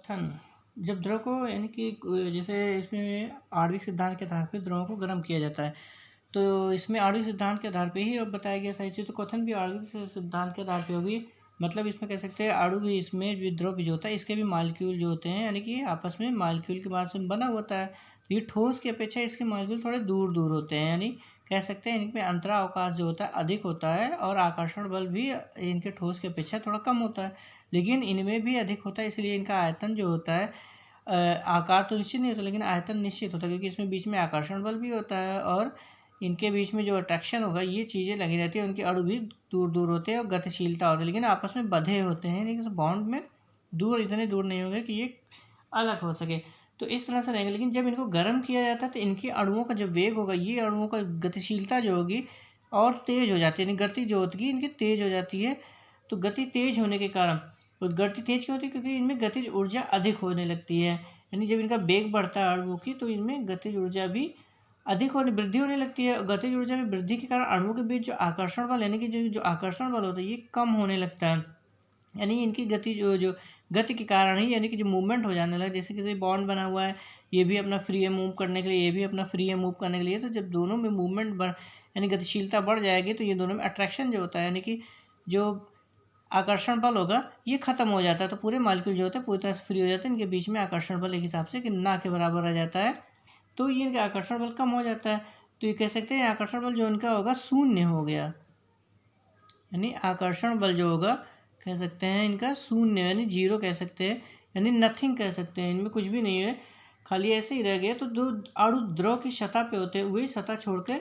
कथन। जब द्रव को यानी कि जैसे इसमें आणविक सिद्धांत के आधार पर द्रवों को गर्म किया जाता है, तो इसमें आणविक सिद्धांत के आधार पे ही अब बताया गया सही चीज़। तो कथन भी आणविक सिद्धांत के आधार पे होगी। मतलब इसमें कह सकते हैं अणु भी, इसमें जो द्रव भी जो होता है इसके भी मालिक्यूल जो होते हैं यानी कि आपस में मालिक्यूल के बाद से बना होता है। तो ये ठोस की अपेक्षा इसके मालिक्यूल थोड़े दूर दूर होते हैं, यानी कह सकते हैं इनमें अंतरावकाश जो होता है अधिक होता है और आकर्षण बल भी इनके ठोस की अपेक्षा थोड़ा कम होता है, लेकिन इनमें भी अधिक होता है। इसलिए इनका आयतन जो होता है, आकार तो निश्चित नहीं होता लेकिन आयतन निश्चित होता है, क्योंकि इसमें बीच में आकर्षण बल भी होता है और इनके बीच में जो अट्रैक्शन होगा ये चीज़ें लगी रहती है। उनके अणु भी दूर दूर होते हैं और गतिशीलता होती है, लेकिन आपस में बंधे होते हैं, लेकिन बॉन्ड में दूर इतने दूर नहीं होंगे कि ये अलग हो सके। तो इस तरह से रहेंगे। लेकिन जब इनको गर्म किया जाता है तो इनके अणुओं का जो वेग होगा, ये अणुओं का गतिशीलता जो होगी और तेज हो जाती है, यानी गति जो होती है इनकी तेज हो जाती है। तो गति तेज होने के कारण, तो गति तेज क्यों होती है? क्योंकि इनमें गतिज ऊर्जा अधिक होने लगती है। यानी जब इनका वेग बढ़ता है अणुओं की, तो इनमें गतिज ऊर्जा भी अधिक वृद्धि होने लगती है। गतिज ऊर्जा में वृद्धि के कारण अणुओं के बीच जो आकर्षण बल, यानी कि जो आकर्षण बल होता है ये कम होने लगता है। यानी इनकी गति जो गति के कारण ही, यानी कि जो मूवमेंट हो जाने लगा, जैसे किसी बॉन्ड बना हुआ है, ये भी अपना फ्री है मूव करने के लिए, ये भी अपना फ्री है मूव करने के लिए। तो जब दोनों में मूवमेंट बढ़, यानी गतिशीलता बढ़ जाएगी, तो ये दोनों में अट्रैक्शन जो होता है, यानी कि जो आकर्षण बल होगा ये खत्म हो जाता है। तो पूरे मॉलिक्यूल जो होते हैं पूरी तरह से फ्री हो जाते हैं। इनके बीच में आकर्षण बल एक हिसाब से कि ना के बराबर आ जाता है, तो ये इनका आकर्षण बल कम हो जाता है। तो ये कह सकते हैं आकर्षण बल जो इनका होगा शून्य हो गया, यानी आकर्षण बल जो होगा कह सकते हैं इनका शून्य, यानी जीरो कह सकते हैं, यानी नथिंग कह सकते हैं, इनमें कुछ भी नहीं है, खाली ऐसे ही रह गए। तो जो अणु द्रव की सतह पे होते हैं वही सतह छोड़ के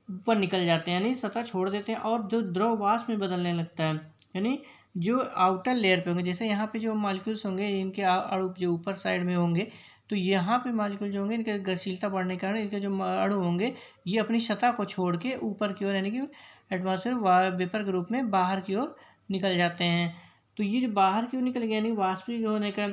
ऊपर निकल जाते हैं, यानी सतह छोड़ देते हैं और जो द्रव वाष्प में बदलने लगता है। यानी जो आउटर लेयर पे होंगे, जैसे यहाँ पे जो मॉलिक्यूल्स होंगे इनके अणु जो ऊपर साइड में होंगे, तो यहाँ पे मॉलिक्यूल जो होंगे इनके गतिशीलता बढ़ने के कारण इनके जो अणु होंगे ये अपनी सतह को छोड़ के ऊपर की ओर, यानी कि एटमॉस्फेयर वेपर के रूप में बाहर की ओर निकल जाते हैं। तो ये जो बाहर की ओर निकल गया, यानी वाष्पीय होने का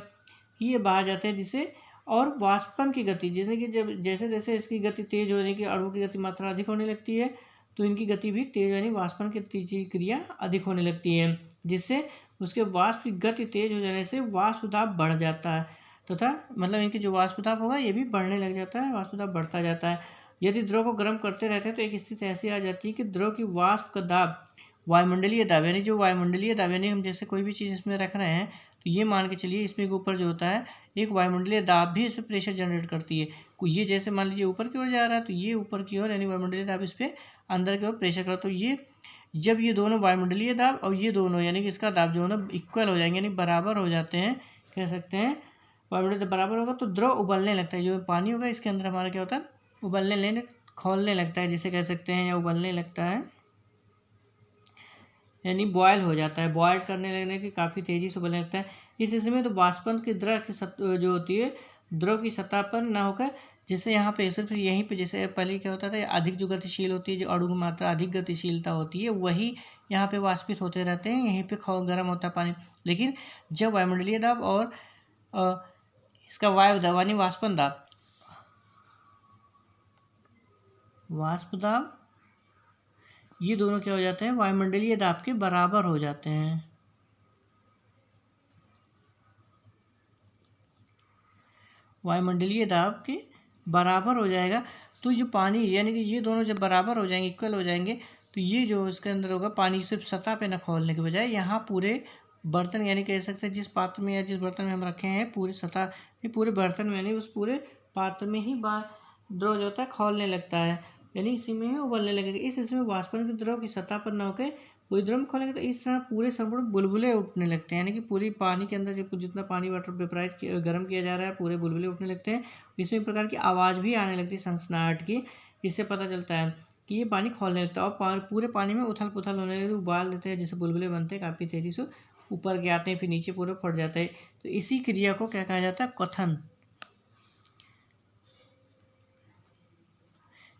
ये बाहर जाते हैं, जिसे और वाष्पन की गति, जैसे कि जब जैसे जैसे इसकी गति तेज होने की, अणु की गति मात्रा अधिक होने लगती है, तो इनकी गति भी तेज, यानी वाष्पन की क्रिया अधिक होने लगती है, जिससे उसके वाष्प की गति तेज हो जाने से वाष्प दाब बढ़ जाता है, तथा मतलब इनकी जो वाष्प दाब होगा ये भी बढ़ने लग जाता है, वाष्प दाब बढ़ता जाता है। यदि द्रव को गर्म करते रहते हैं तो एक स्थिति ऐसी आ जाती है कि द्रव की वाष्प का दाब वायुमंडलीय दाब, यानी जो वायुमंडलीय दाब, यानी हम जैसे कोई भी चीज़ इसमें रख रहे हैं तो ये मान के चलिए इसमें ऊपर जो होता है एक वायुमंडलीय दाब भी इस पर प्रेशर जनरेट करती है। ये जैसे मान लीजिए ऊपर की ओर जा रहा है तो ये ऊपर की ओर, यानी वायुमंडलीय दाब इस पर अंदर की ओर प्रेशर करा, तो ये जब ये दोनों वायुमंडलीय दाब और ये दोनों यानी कि इसका दाब जो है ना इक्वल हो जाएंगे, यानी बराबर हो जाते हैं, कह सकते हैं वायुमंडलीय दाब बराबर होगा तो द्रव उबलने लगता है। जो पानी होगा इसके अंदर हमारा क्या होता है, उबलने लेने खौलने लगता है, जिसे कह सकते हैं, या उबलने लगता है, यानी बॉयल हो जाता है। बॉयल करने लगने की काफ़ी तेज़ी से उबलने लगता है। इस स्थिति में तो वाष्पन की द्रव की जो होती है द्रव की सतह पर ना होकर, जैसे यहाँ पे सिर्फ यहीं पे, जैसे पहले क्या होता था अधिक जो गतिशील होती है, जो अणु की मात्रा अधिक गतिशीलता होती है वही यहाँ पे वाष्पित होते रहते हैं, यहीं पे गर्म होता है पानी। लेकिन जब वायुमंडलीय दाब और इसका वायु दाब यानी वाष्पन दाब, वाष्प दाब, ये दोनों क्या हो जाते हैं, वायुमंडलीय दाब के बराबर हो जाते हैं। वायुमंडलीय दाब के बराबर हो जाएगा, तो जो पानी यानी कि ये दोनों जब बराबर हो जाएंगे, इक्वल हो जाएंगे, तो ये जो इसके अंदर होगा पानी सिर्फ सतह पे न खोलने के बजाय यहाँ पूरे बर्तन, यानी कह सकते हैं जिस पात्र में या जिस बर्तन में हम रखे हैं पूरे सतह, पूरे बर्तन में, यानी उस पूरे पात्र में ही द्रव जो होता है खोलने लगता है, यानी इसी में उबलने लगेगा। इस इसमें वाष्पन के द्रव की सतह पर न होकर पूरी द्रव में खोलेंगे, तो इस तरह पूरे संपूर्ण बुलबुले उठने लगते हैं, यानी कि पूरी पानी के अंदर जितना पानी वाटर वेपराइज गर्म किया जा रहा है पूरे बुलबुले उठने लगते हैं। इसमें एक प्रकार की आवाज़ भी आने लगती है सनसनाहट की, इससे पता चलता है कि ये पानी खोलने लगता है और पूरे पानी में उथल पुथल होने लगती, उबाल देते हैं, जैसे बुलबुले बनते हैं काफ़ी तेज़ी से ऊपर के आते हैं, फिर नीचे पूरे फट जाते हैं। तो इसी क्रिया को क्या कहा जाता है, कथन।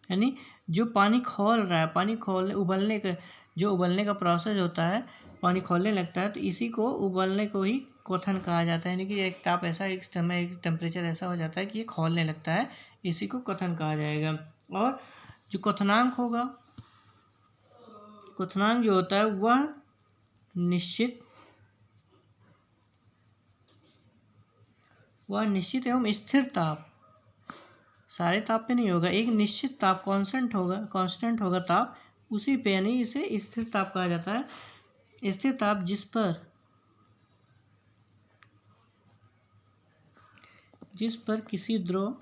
यानी जो पानी खोल रहा है, पानी खोलने उबलने का जो उबलने का प्रोसेस होता है, पानी खोलने लगता है, तो इसी को उबलने को ही क्वथन कहा जाता है। यानी कि एक ताप ऐसा, एक समय, एक टेम्परेचर ऐसा हो जाता है कि ये खोलने लगता है, इसी को क्वथन कहा जाएगा। और जो क्वथनांक होगा, क्वथनांक जो होता है वह निश्चित वह निश्चित एवं स्थिर ताप, सारे ताप पे नहीं होगा, एक निश्चित ताप कांस्टेंट होगा ताप, उसी पे यानी इसे स्थिर ताप कहा जाता है। स्थिर ताप जिस पर किसी द्रव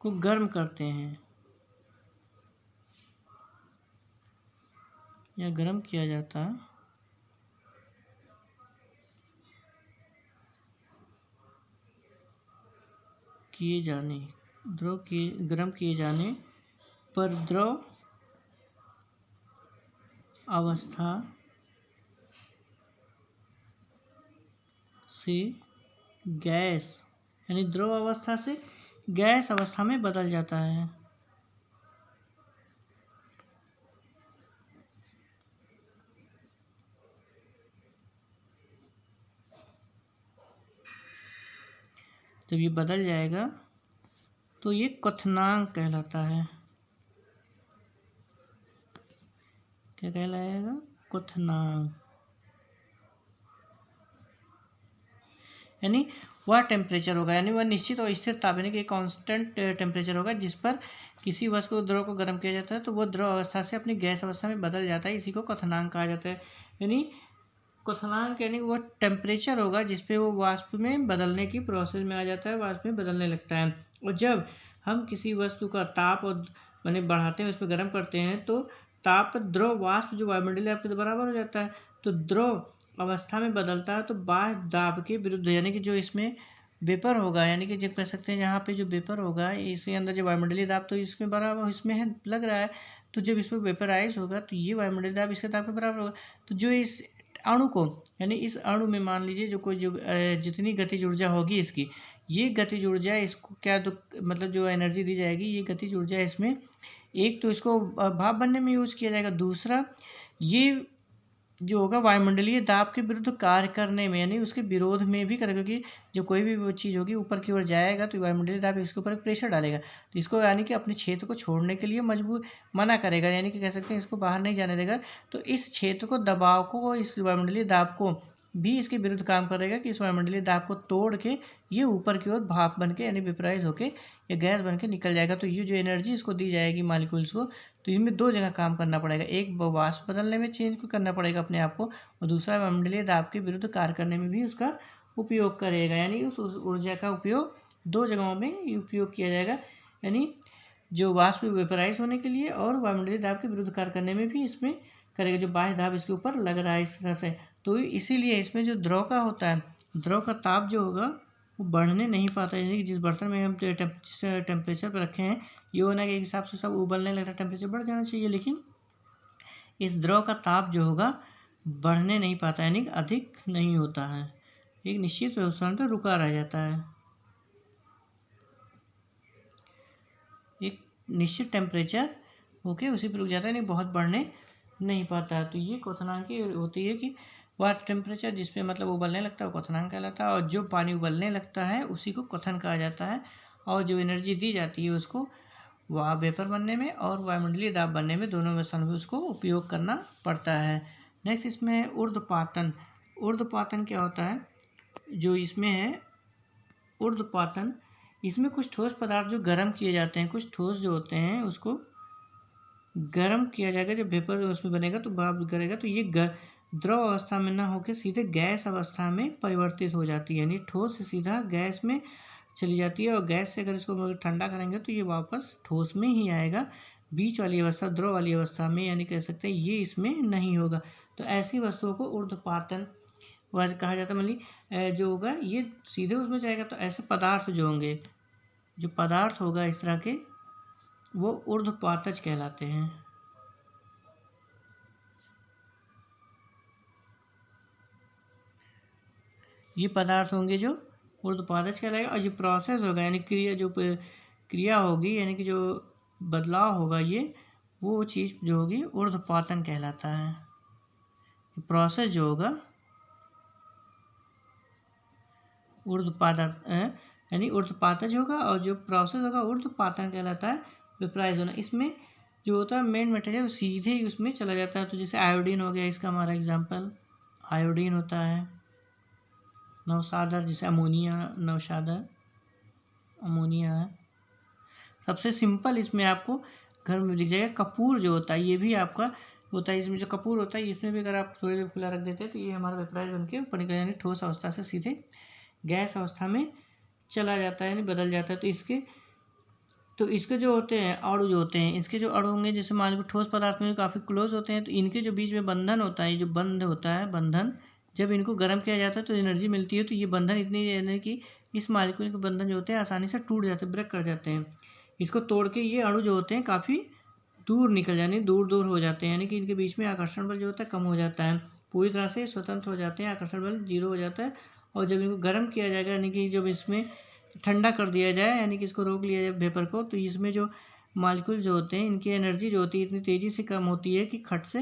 को गर्म करते हैं या गर्म किया जाता है, गर्म किए जाने पर द्रव अवस्था से गैस यानी द्रव अवस्था से गैस अवस्था में बदल जाता है। जब ये बदल जाएगा तो ये क्वथनांक कहलाता है। क्या कहलाएगा? क्वथनांक। यानी वह टेम्परेचर होगा, यानी वह निश्चित और स्थिर ताप यानी कि कांस्टेंट टेम्परेचर होगा जिस पर किसी वस्तु को द्रव को गर्म किया जाता है तो वह द्रव अवस्था से अपनी गैस अवस्था में बदल जाता है। इसी को क्वथनांक कहा जाता है। यानी क्वथनांक यानी वह टेम्परेचर होगा जिसपे वो वाष्प में बदलने की प्रोसेस में आ जाता है, वाष्प में बदलने लगता है। और जब हम किसी वस्तु का ताप और माने बढ़ाते हैं, उसमें गर्म करते हैं तो ताप द्रव वाष्प जो वायुमंडलीय दाब के बराबर हो जाता है। तो द्रव अवस्था में बदलता है तो बाह्य दाब के विरुद्ध यानी कि जो इसमें वेपर होगा, यानी कि जब कह सकते हैं यहाँ पे जो वेपर होगा इसके अंदर जो वायुमंडलीय दाब तो इसमें बराबर इसमें है लग रहा है, तो जब इसमें वेपराइज होगा तो ये वायुमंडलीय दाब इसके दाब के बराबर होगा। तो जो इस अणु को यानी इस अणु में मान लीजिए जो जितनी गतिज ऊर्जा होगी इसकी, ये गतिज ऊर्जा इसको क्या तो मतलब जो एनर्जी दी जाएगी ये गतिज ऊर्जा इसमें एक तो इसको भाप बनने में यूज किया जाएगा, दूसरा ये जो होगा वायुमंडलीय दाब के विरुद्ध कार्य करने में यानी उसके विरोध में भी करेगा, क्योंकि जो कोई भी वो चीज़ होगी ऊपर की ओर जाएगा तो वायुमंडलीय दाब इसके ऊपर प्रेशर डालेगा, तो इसको यानी कि अपने क्षेत्र को छोड़ने के लिए मजबूर मना करेगा, यानी कि कह सकते हैं इसको बाहर नहीं जाने देगा। तो इस क्षेत्र को दबाव को इस वायुमंडलीय दाब को भी इसके विरुद्ध काम करेगा कि इस वायुमंडलीय दाब को तोड़ के ये ऊपर की ओर भाप बन के यानी वेपराइज होके या गैस बन के निकल जाएगा। तो ये जो एनर्जी इसको दी जाएगी मालिक्यूल्स को, तो इनमें दो जगह काम करना पड़ेगा, एक वाष्प बदलने में चेंज को करना पड़ेगा अपने आप को, और दूसरा वायुमंडलीय दाब के विरुद्ध कार्य करने में भी उसका उपयोग करेगा। यानी उस ऊर्जा का उपयोग दो जगहों में उपयोग किया जाएगा, यानी जो वाष्प वेपराइज होने के लिए और वायुमंडलीय दाब के विरुद्ध कार्य करने में भी इसमें करेगा, जो बाह्य दाब इसके ऊपर लग रहा है इस तरह से। तो इसीलिए इसमें जो द्रव का होता है, द्रव का ताप जो होगा वो बढ़ने नहीं पाता, यानी कि जिस बर्तन में हम टेम्परेचर पर रखे हैं ये होना के हिसाब से सब उबलने लगता है, टेम्परेचर बढ़ जाना चाहिए, लेकिन इस द्रव का ताप जो होगा बढ़ने नहीं पाता, यानी अधिक नहीं होता है, एक निश्चित स्थान पर रुका रह जाता है, एक निश्चित टेम्परेचर होके उसी पर रुक जाता है, यानी बहुत बढ़ने नहीं पाता है। तो ये क्वथनांक होती है कि वह टेम्परेचर जिसपे मतलब उबलने लगता है वो क्वथनांक कहलाता है, और जो पानी उबलने लगता है उसी को क्वथन कहा जाता है, और जो एनर्जी दी जाती है उसको वह वेपर बनने में और वायुमंडलीय दाब बनने में दोनों अवस्थाओं में उसको उपयोग करना पड़ता है। नेक्स्ट इसमें है ऊर्ध्वपातन। ऊर्ध्वपातन क्या होता है? जो इसमें है ऊर्ध्वपातन, इसमें कुछ ठोस पदार्थ जो गर्म किए जाते हैं, कुछ ठोस जो होते हैं उसको गर्म किया जाएगा, जब वेपर उसमें बनेगा तो भाप करेगा तो ये द्रव अवस्था में ना होकर सीधे गैस अवस्था में परिवर्तित हो जाती है, यानी ठोस से सीधा गैस में चली जाती है, और गैस से अगर इसको ठंडा करेंगे तो ये वापस ठोस में ही आएगा, बीच वाली अवस्था द्रव वाली अवस्था में यानी कह सकते हैं ये इसमें नहीं होगा। तो ऐसी वस्तुओं को ऊर्ध्वपातन कहा जाता है। मतलब जो होगा ये सीधे उसमें जाएगा, तो ऐसे पदार्थ जो होंगे, जो पदार्थ होगा इस तरह के वो ऊर्ध्वपातज कहलाते हैं। ये पदार्थ होंगे जो ऊर्ध्वपातज कहलाएगा, और जो प्रोसेस होगा यानी क्रिया होगी यानी कि जो बदलाव होगा ये वो चीज़ जो होगी ऊर्ध्वपातन कहलाता है। प्रोसेस जो होगा ऊर्ध्वपातन यानी ऊर्ध्वपातज होगा, और जो प्रोसेस होगा ऊर्ध्वपातन कहलाता है, वेपराइज होना। इसमें जो होता है मेन मटेरियल वो सीधे ही उसमें चला जाता है। तो जैसे आयोडीन हो गया, इसका हमारा एग्जांपल आयोडीन होता है। नौशादर, जैसे अमोनिया, नौशादर अमोनिया है। सबसे सिंपल इसमें आपको घर में दिख जाएगा कपूर जो होता है, ये भी आपका होता है। इसमें जो कपूर होता है इसमें भी अगर आप थोड़ी देर खुला रख देते हैं तो ये हमारा वेपराइज बन के ऊपर निकल, यानी ठोस अवस्था से सीधे गैस अवस्था में चला जाता है, यानी बदल जाता है। तो इसके जो होते हैं अणु जो होते हैं, इसके जो अणु होंगे, जैसे मान लो ठोस पदार्थ में काफ़ी क्लोज होते हैं, तो इनके जो बीच में बंधन होता है, ये जो बंध होता है बंधन, जब इनको गर्म किया जाता है तो एनर्जी मिलती है। तो ये बंधन इतनी यानी कि इस मालिक्यूल के बंधन जो होते हैं आसानी से टूट जाते हैं, ब्रेक कर जाते हैं। इसको तोड़ के ये अणु जो होते हैं काफ़ी दूर निकल जाने दूर दूर हो जाते हैं, यानी कि इनके बीच में आकर्षण बल जो होता है कम हो जाता है, पूरी तरह से स्वतंत्र हो जाते हैं, आकर्षण बल 0 हो जाता है। और जब इनको गर्म किया जाएगा, यानी कि जब इसमें ठंडा कर दिया जाए, यानी कि इसको रोक लिया जाए वेपर को, तो इसमें जो मालिक्यूल जो होते हैं इनकी एनर्जी जो होती है इतनी तेज़ी से कम होती है कि खट से,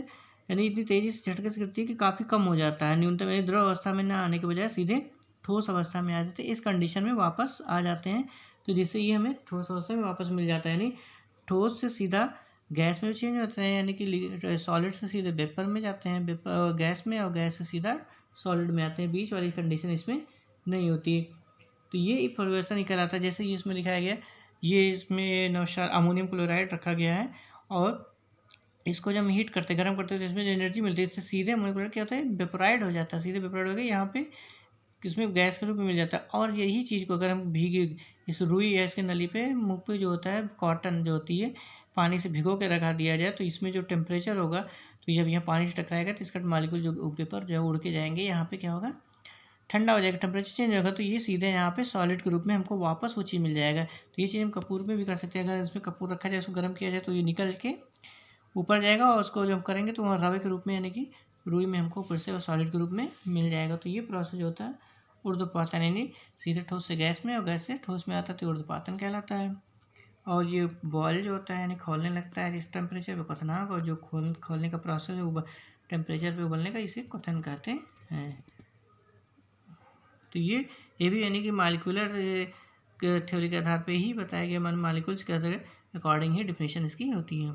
यानी इतनी तेज़ी से झटके से गिरती है कि काफ़ी कम हो जाता है। न्यूनतम यानी द्रव अवस्था में ना आने के बजाय सीधे ठोस अवस्था में आ जाते हैं, इस कंडीशन में वापस आ जाते हैं। तो जिससे ये हमें ठोस अवस्था में वापस मिल जाता है, यानी ठोस से सीधा गैस में चेंज होते हैं, यानी कि सॉलिड से सीधे वेपर में जाते हैं, वेपर गैस में, और गैस से सीधा सॉलिड में आते हैं। बीच वाली कंडीशन इसमें नहीं होती। तो ये परिवर्तन निकल आता है, जैसे ये इसमें दिखाया गया, ये इसमें नौशाद अमोनियम क्लोराइड रखा गया है, और इसको जब हम हीट करते गर्म करते हैं तो इसमें जो एनर्जी मिलती है इससे सीधे अमोनियम क्लोराइड क्या होता है, वेपोराइड हो जाता है, सीधे वेपोराइड हो गया, यहाँ पे इसमें गैस के रूप में मिल जाता है। और यही चीज़ को अगर हम भीगे इस रुई या इसके नली पे मुँह पे जो होता है कॉटन जो होती है पानी से भिगो के रखा दिया जाए, तो इसमें जो टेम्परेचर होगा, तो जब यहाँ पानी से टकराएगा तो इसका मालिक्यूल जो पेपर जो है उड़ के जाएंगे, यहाँ पे क्या होगा, ठंडा हो जाएगा, टेम्परेचर चेंज होगा, तो ये सीधे यहाँ पे सॉलिड के रूप में हमको वापस वो चीज़ मिल जाएगा। तो ये चीज़ हम कपूर में भी कर सकते हैं, अगर इसमें कपूर रखा जाए, उसको गर्म किया जाए तो ये निकल के ऊपर जाएगा, और उसको जब करेंगे तो वहाँ रवे के रूप में, यानी कि रुई में हमको फिर से वो सॉलिड के रूप में मिल जाएगा। तो ये प्रोसेस होता है ऊर्ध्वपातन, यानी सीधे ठोस से गैस में और गैस से ठोस में आता है, तो ऊर्ध्वपातन कहलाता है। और ये बॉयल जो होता है यानी खोलने लगता है जिस टेम्परेचर पे क्वथनांक, और जो खोलने का प्रोसेस है टेम्परेचर पे उबलने का, इसे क्वथन कहते हैं। तो ये भी यानी कि मालिकुलर थ्योरी के आधार पे ही बताया गया, मालिक्यूल्स के अकॉर्डिंग ही डिफिनेशन इसकी होती है।